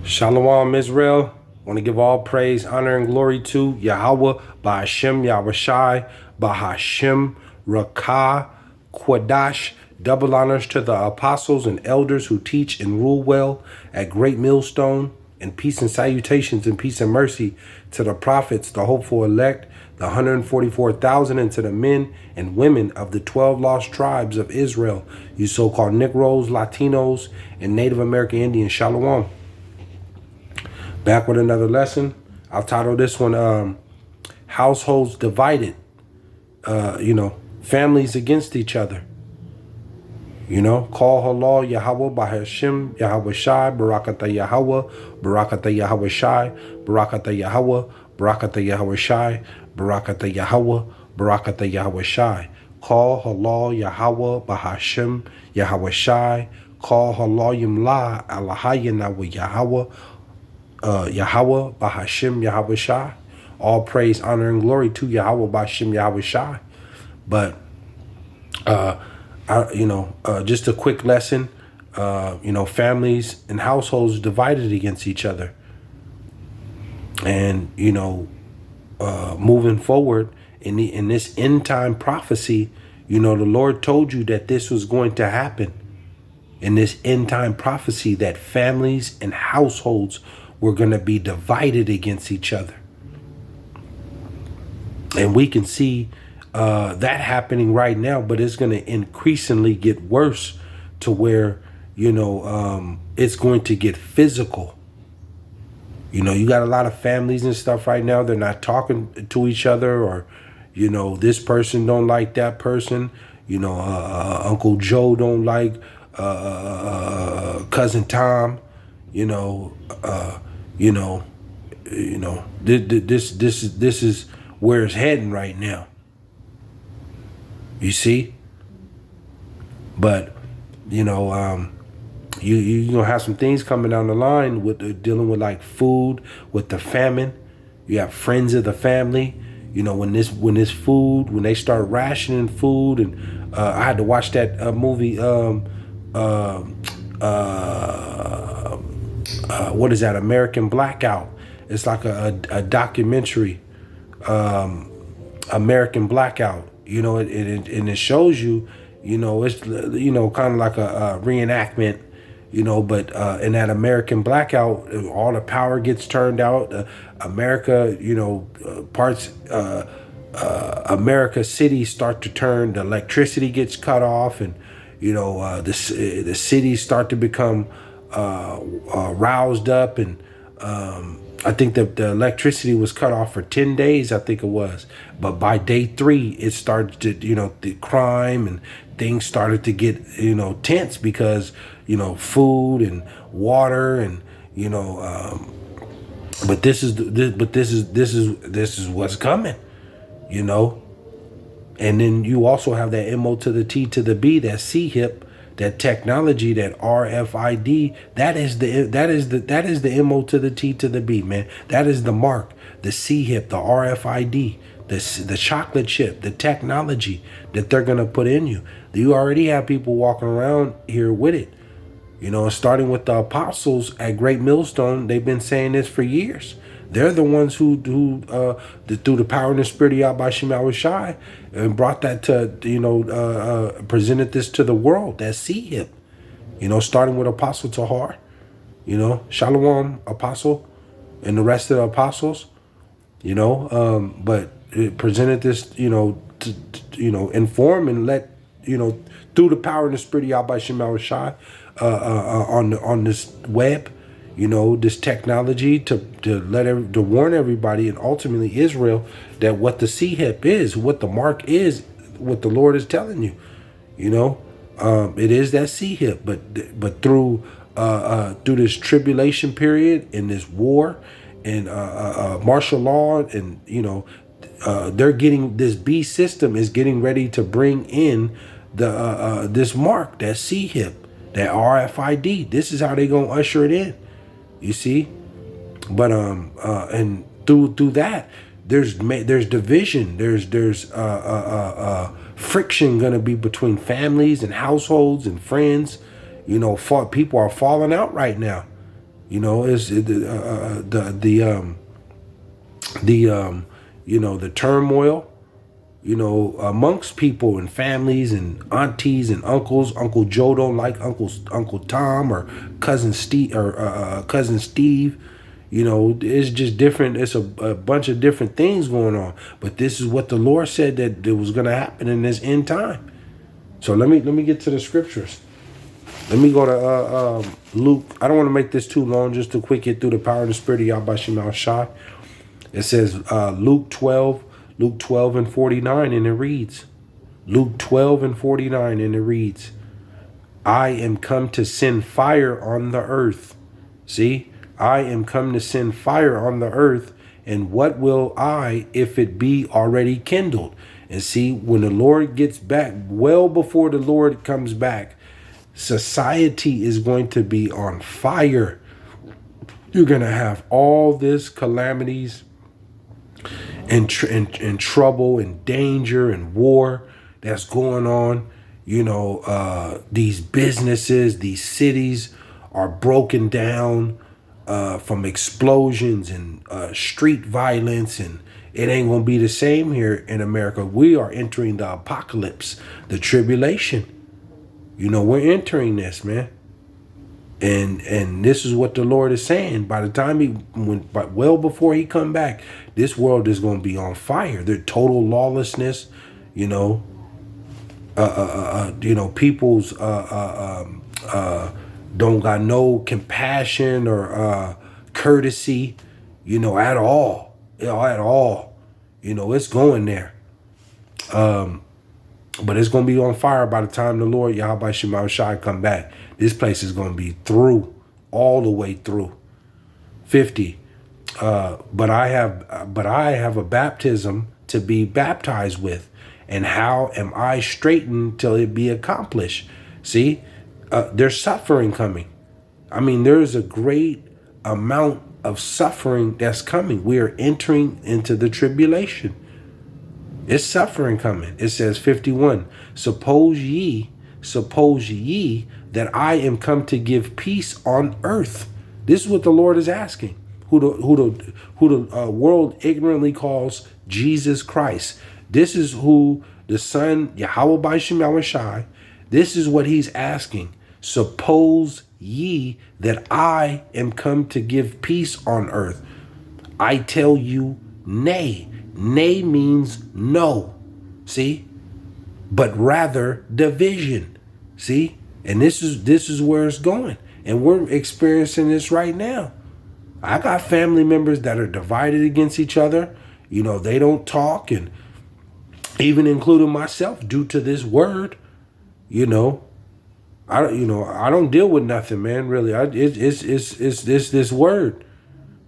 Shalom, Israel. Want to give all praise, honor, and glory to Yahawah, BASHAM, YAHAWAHSHI, BASHAM, Rakah, Quadash. Double honors to the apostles and elders who teach and rule well at Great Millstone, and peace and salutations and peace and mercy to the prophets, the hopeful elect, the 144,000, and to the men and women of the 12 lost tribes of Israel, you so-called Negroes, Latinos, and Native American Indians. Shalom. Back with another lesson. I'll title this one, Households Divided, families against each other. Call halal Yahawah, BASHAM, YAHAWAHSHI, Barakatah Yahawah, Barakatah YAHAWAHSHI, Barakatah Yahawah, Barakatah YAHAWAHSHI, Barakatah Yahawah, Barakatah YAHAWAHSHI. Call halal Yahawah, BASHAM, YAHAWAHSHI, Call halal Yimla, Alahayana with Yahawah, Yahawah, BASHAM, YAHAWAHSHI. All praise, honor, and glory to Yahawah, BASHAM, YAHAWAHSHI. But just a quick lesson. Families and households divided against each other, and moving forward in this end time prophecy, the Lord told you that this was going to happen. In this end time prophecy, that families and households were going to be divided against each other, and we can see that happening right now, but it's going to increasingly get worse to where, it's going to get physical. You got a lot of families and stuff right now. They're not talking to each other, or, this person don't like that person. Uncle Joe don't like cousin Tom. This is where it's heading right now. You see, but you're gonna have some things coming down the line with dealing with like food, with the famine. You have friends of the family. When they start rationing food, and I had to watch that movie. What is that? American Blackout. It's like a documentary. American Blackout. And it shows you, it's, kind of like a reenactment, but in that American Blackout, all the power gets turned out. America, America cities start to turn, the electricity gets cut off, and, the cities start to become roused up, and I think that the electricity was cut off for 10 days, I think it was. But by day 3, it started to, the crime and things started to get, tense because, food and water and, but this is what's coming, And then you also have that MO to the T to the B, that C-HIP, that technology, that RFID, that is the MO to the T to the B, man. That is the mark, the C-HIP, the RFID, the chocolate chip, the technology that they're gonna put in you. You already have people walking around here with it. Starting with the apostles at Great Millstone, they've been saying this for years. They're the ones who through the power and the spirit of YAHAWAHSHI, and brought that to, presented this to the world, that C-HIP, starting with Apostle Tahar, Shalom, Apostle, and the rest of the apostles, but it presented this, to inform and let, through the power and the spirit of YAHAWAHSHI, on this web, this technology to warn everybody, and ultimately Israel, that what the C-HIP is, what the mark is, what the Lord is telling you. It is that C-HIP, but through this tribulation period, and this war, and martial law, and they're getting, this B system is getting ready to bring in the this mark, that C-HIP, that RFID. This is how they gonna usher it in. You see, but and through that, there's division, there's friction gonna be between families and households and friends. People are falling out right now. You know, is the turmoil, amongst people and families and aunties and uncles. Uncle Joe don't like Uncle Tom, or cousin Steve, or cousin Steve. It's just different. It's a bunch of different things going on. But this is what the Lord said that it was going to happen in this end time. So let me get to the scriptures. Let me go to Luke. I don't want to make this too long, just to quick get through the power and the spirit of YAHAWAHSHI. It says Luke 12 and 49, and it reads, Luke 12 and 49, and it reads, I am come to send fire on the earth. See, I am come to send fire on the earth, and what will I if it be already kindled? And see, when the Lord gets back, well before the Lord comes back, society is going to be on fire. You're going to have all this calamities and trouble and danger and war that's going on. These businesses, these cities are broken down from explosions and street violence, and it ain't gonna be the same here in America. We are entering the apocalypse, the tribulation. We're entering this, man. And this is what the Lord is saying. By the time well before he come back, this world is going to be on fire. There's total lawlessness. People's don't got no compassion or courtesy, at all. At all. It's going there. But it's going to be on fire by the time the Lord YAHAWAHSHI come back. This place is going to be through, all the way through. 50. But I have a baptism to be baptized with. And how am I straightened till it be accomplished? See, there's suffering coming. I mean, there's a great amount of suffering that's coming. We are entering into the tribulation. It's suffering coming. It says 51. Suppose ye that I am come to give peace on earth. This is what the Lord is asking. Who the world ignorantly calls Jesus Christ. This is who the Son, YAHAWAHSHI, this is what he's asking. Suppose ye that I am come to give peace on earth. I tell you, nay. Nay means no. See? But rather division. See? And this is where it's going. And we're experiencing this right now. I got family members that are divided against each other. They don't talk, and even including myself due to this word. I don't deal with nothing, man, really. It's this word.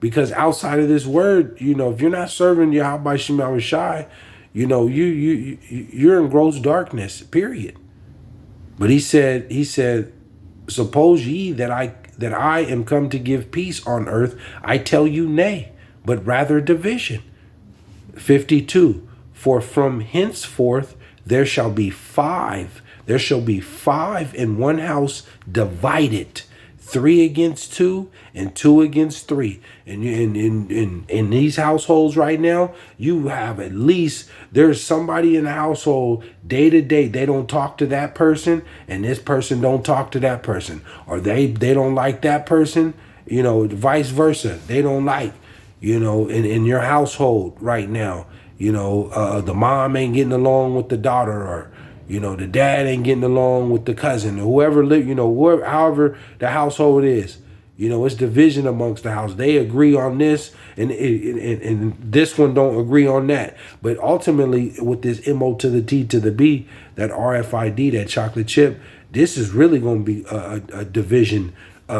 Because outside of this word, if you're not serving YAHAWAHSHI, you're in gross darkness, period. But he said, suppose ye that I am come to give peace on earth, I tell you nay, but rather division. 52. For from henceforth there shall be five in one house divided, 3 against 2 and 2 against 3. And in these households right now, you have at least, there's somebody in the household day to day, they don't talk to that person, and this person don't talk to that person, or they don't like that person, vice versa. They don't like, in your household right now, the mom ain't getting along with the daughter, or the dad ain't getting along with the cousin, or whoever live, however the household is. It's division amongst the house. They agree on this, and this one don't agree on that. But ultimately, with this MO to the T to the B, that RFID, that chocolate chip, this is really going to be a division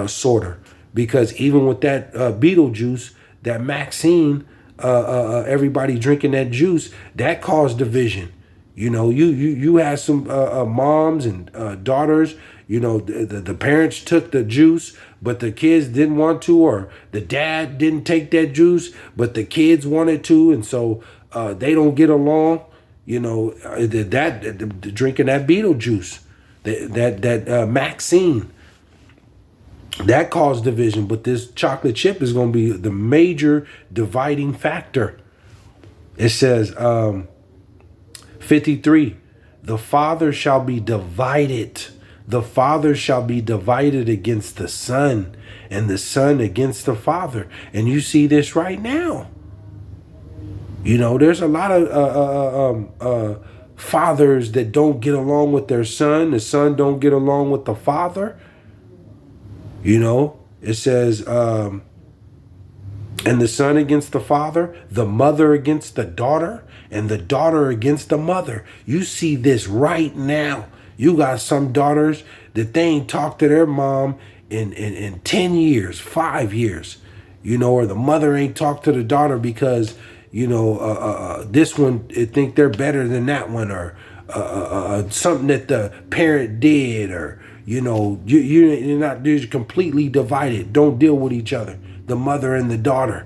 sorter. Because even with that Beetlejuice, that Maxine, everybody drinking that juice, that caused division. You had some moms and daughters, the parents took the juice, but the kids didn't want to, or the dad didn't take that juice, but the kids wanted to, and so they don't get along. Drinking that Beetlejuice, that Maxine. That caused division, but this chocolate chip is going to be the major dividing factor. It says 53, the father shall be divided. The father shall be divided against the son, and the son against the father. And you see this right now. You know, there's a lot of fathers that don't get along with their son. The son don't get along with the father. You know, it says, and the son against the father, the mother against the daughter, and the daughter against the mother. You see this right now. You got some daughters that they ain't talked to their mom in 10 years, 5 years, you know, or the mother ain't talked to the daughter because, you know, this one think they're better than that one, or something that the parent did, or, you know, you're completely divided. Don't deal with each other, the mother and the daughter.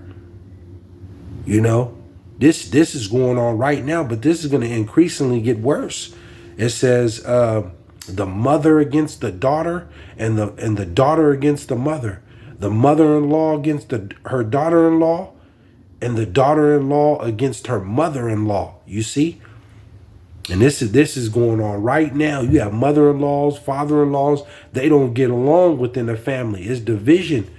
You know, this is going on right now, but this is going to increasingly get worse. It says the mother against the daughter, and the daughter against the mother, the mother-in-law against her daughter-in-law, and the daughter-in-law against her mother-in-law. You see? And this is going on right now. You have mother-in-laws, father-in-laws. They don't get along within the family. It's division.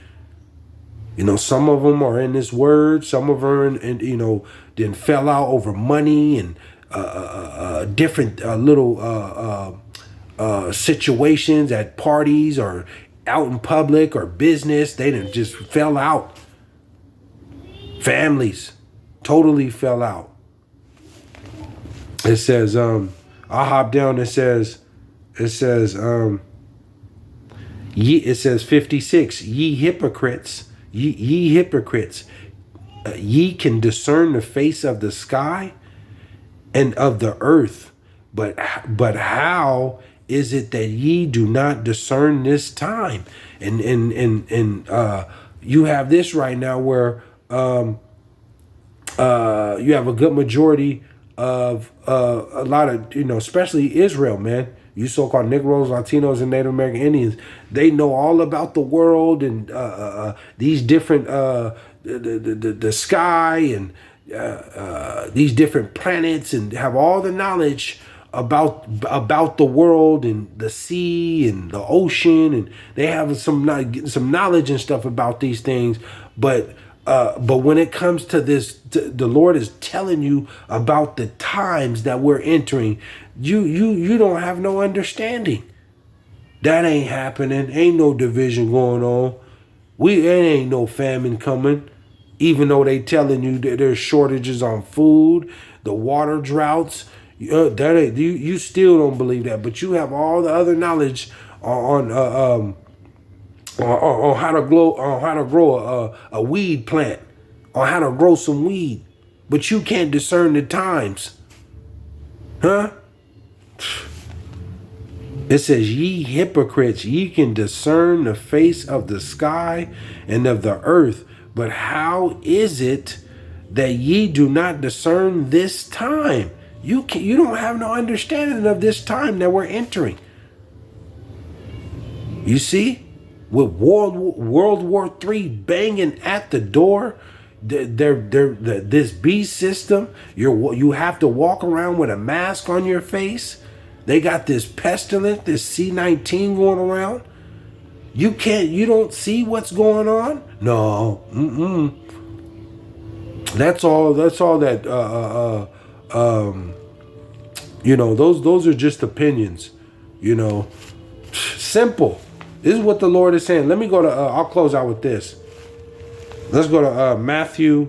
You know, some of them are in this word. Some of them are in, you know, then fell out over money and different little situations at parties or out in public or business. They done just fell out. Families totally fell out. It says, I'll hop down. It says 56, ye hypocrites, ye hypocrites, ye can discern the face of the sky and of the earth, but how is it that ye do not discern this time? And you have this right now where you have a good majority of a lot of, you know, especially Israel, man. You so-called Negroes, Latinos, and Native American Indians, they know all about the world and these different the sky and these different planets, and have all the knowledge about the world and the sea and the ocean, and they have some knowledge and stuff about these things, but when it comes to this, the Lord is telling you about the times that we're entering. You don't have no understanding. That ain't happening. Ain't no division going on. There ain't no famine coming. Even though they telling you that there's shortages on food, the water droughts, you still don't believe that. But you have all the other knowledge on how to grow a weed plant, or how to grow some weed, but you can't discern the times, huh? It says, ye hypocrites, ye can discern the face of the sky and of the earth, but how is it that ye do not discern this time? You don't have no understanding of this time that we're entering. You see? With World War III banging at the door, this beast system, you have to walk around with a mask on your face. They got this pestilence, this C-19 going around. You don't see what's going on? No, That's all that. You know, those are just opinions. You know, simple. This is what the Lord is saying. Let me go to, I'll close out with this. Let's go to Matthew,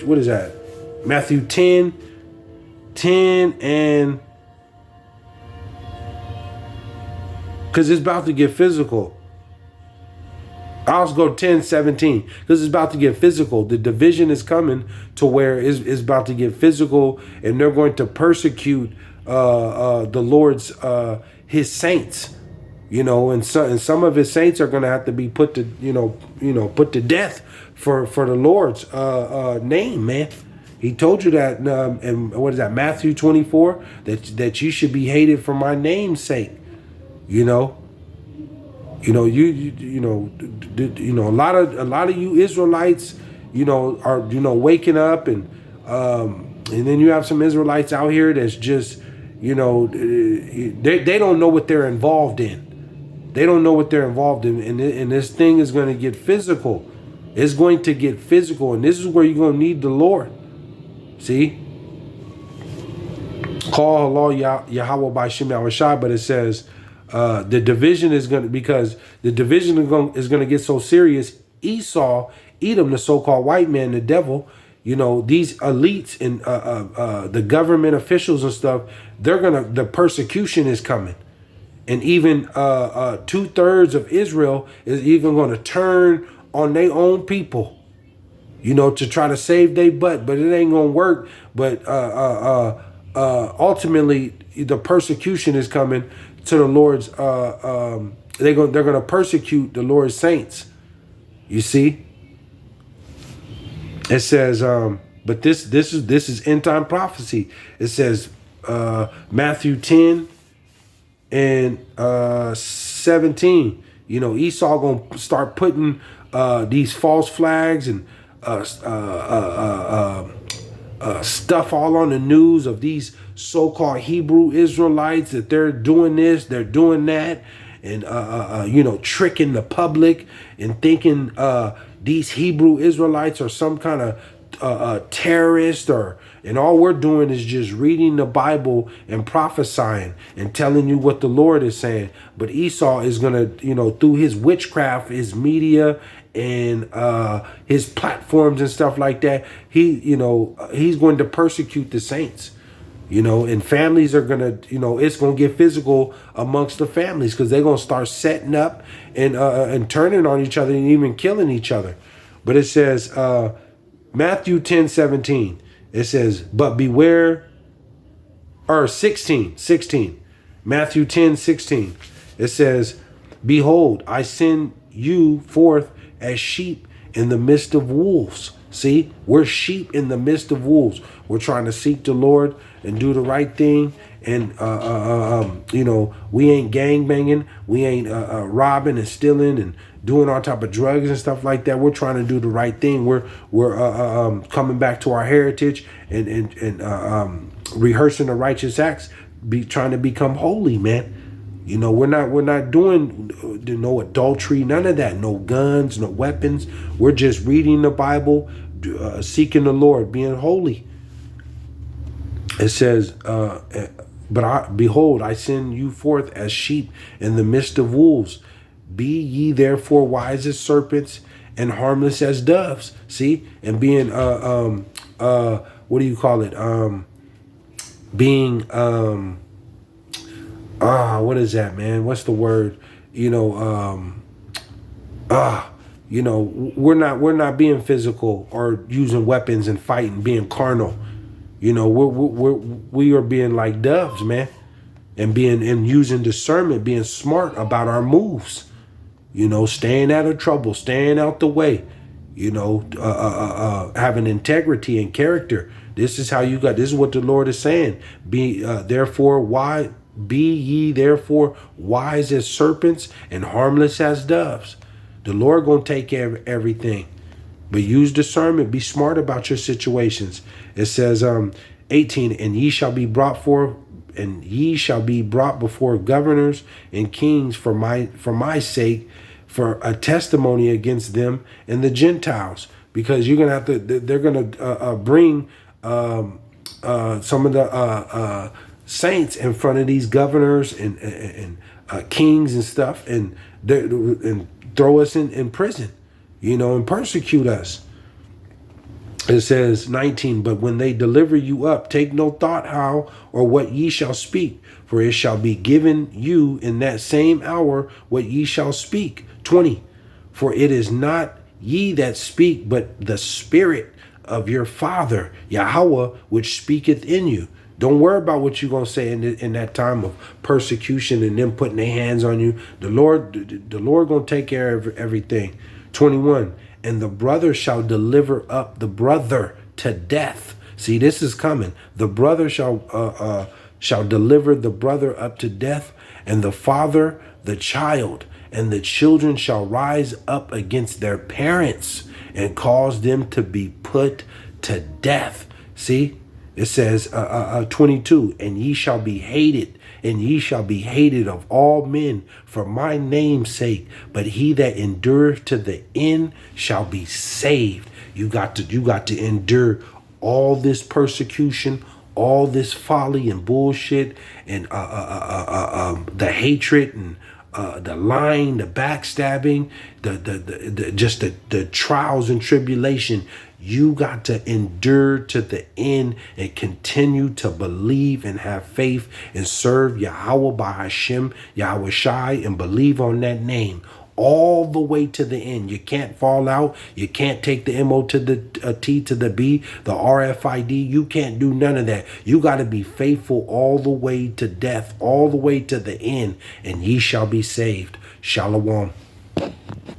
what is that? Matthew 10, and, because it's about to get physical. I'll go 10:17, because it's about to get physical. The division is coming to where it's about to get physical, and they're going to persecute the Lord's his saints, you know, and some of his saints are going to have to be put to put to death for the Lord's name, man. He told you that, and what is that, Matthew 24, that you should be hated for my name's sake. You know, a lot of you Israelites, are waking up, and then you have some Israelites out here that's just, they don't know what they're involved in. They don't know what they're involved in, and this thing is going to get physical. It's going to get physical, and this is where you're going to need the Lord. See? Call Allah YAHAWAHSHI YAHAWAHSHI, but it says the division is going to, because the division is going to get so serious. Esau, Edom, the so-called white man, the devil, these elites and the government officials and stuff, the persecution is coming. And even 2/3 of Israel is even going to turn on their own people, to try to save their butt, but it ain't going to work. But ultimately, the persecution is coming to the Lord's. They're going to persecute the Lord's saints. You see, it says, but this is end time prophecy. It says Matthew 10 and 17. Esau gonna start putting these false flags and stuff all on the news of these so-called Hebrew Israelites, that they're doing this, they're doing that, and tricking the public and thinking these Hebrew Israelites are some kind of terrorist, and all we're doing is just reading the Bible and prophesying and telling you what the Lord is saying. But Esau is gonna, through his witchcraft, his media, and his platforms and stuff like that, he's going to persecute the saints. And families are gonna, it's gonna get physical amongst the families, because they're gonna start setting up and turning on each other and even killing each other. But it says Matthew 10:17. It says, but beware, or 16. Matthew 10:16. It says, behold, I send you forth as sheep in the midst of wolves. See, we're sheep in the midst of wolves. We're trying to seek the Lord and do the right thing. And, we ain't gangbanging. We ain't robbing and stealing and doing all type of drugs and stuff like that. We're trying to do the right thing. We're coming back to our heritage and rehearsing the righteous acts, trying to become holy, man. We're not doing no adultery, none of that, no guns, no weapons. We're just reading the Bible, seeking the Lord, being holy. It says, behold, I send you forth as sheep in the midst of wolves. Be ye therefore wise as serpents and harmless as doves. See, and being what do you call it? Being what is that, man? What's the word? We're not being physical or using weapons and fighting, being carnal. We are being like doves, man, and using discernment, being smart about our moves. Staying out of trouble, staying out the way. Having integrity and character. This is how you got. This is what the Lord is saying. Be ye therefore wise as serpents and harmless as doves. The Lord gonna take care of everything, but use discernment. Be smart about your situations. It says 18, and ye shall be brought before governors and kings for my sake, for a testimony against them and the Gentiles, because you're gonna have to. They're gonna bring some of the saints in front of these governors and kings and stuff, and throw us in prison, and persecute us. It says 19, but when they deliver you up, take no thought how or what ye shall speak, for it shall be given you in that same hour what ye shall speak. 20, for it is not ye that speak, but the Spirit of your Father, Yahawah, which speaketh in you. Don't worry about what you're going to say in that time of persecution and them putting their hands on you. The Lord going to take care of everything. 21, and the brother shall deliver up the brother to death. See, this is coming. The brother shall deliver the brother up to death, and the father the child, and the children shall rise up against their parents and cause them to be put to death. See, it says 22, and ye shall be hated, and ye shall be hated of all men for my name's sake, but he that endureth to the end shall be saved. You got to endure all this persecution, all this folly and bullshit, and the hatred and the lying, the backstabbing, the trials and tribulation. You got to endure to the end and continue to believe and have faith and serve Yahawah BASHAM, YAHAWAHSHI, and believe on that name all the way to the end. You can't fall out. You can't take the MO to the T to the B, the RFID. You can't do none of that. You got to be faithful all the way to death, all the way to the end, and ye shall be saved. Shalom.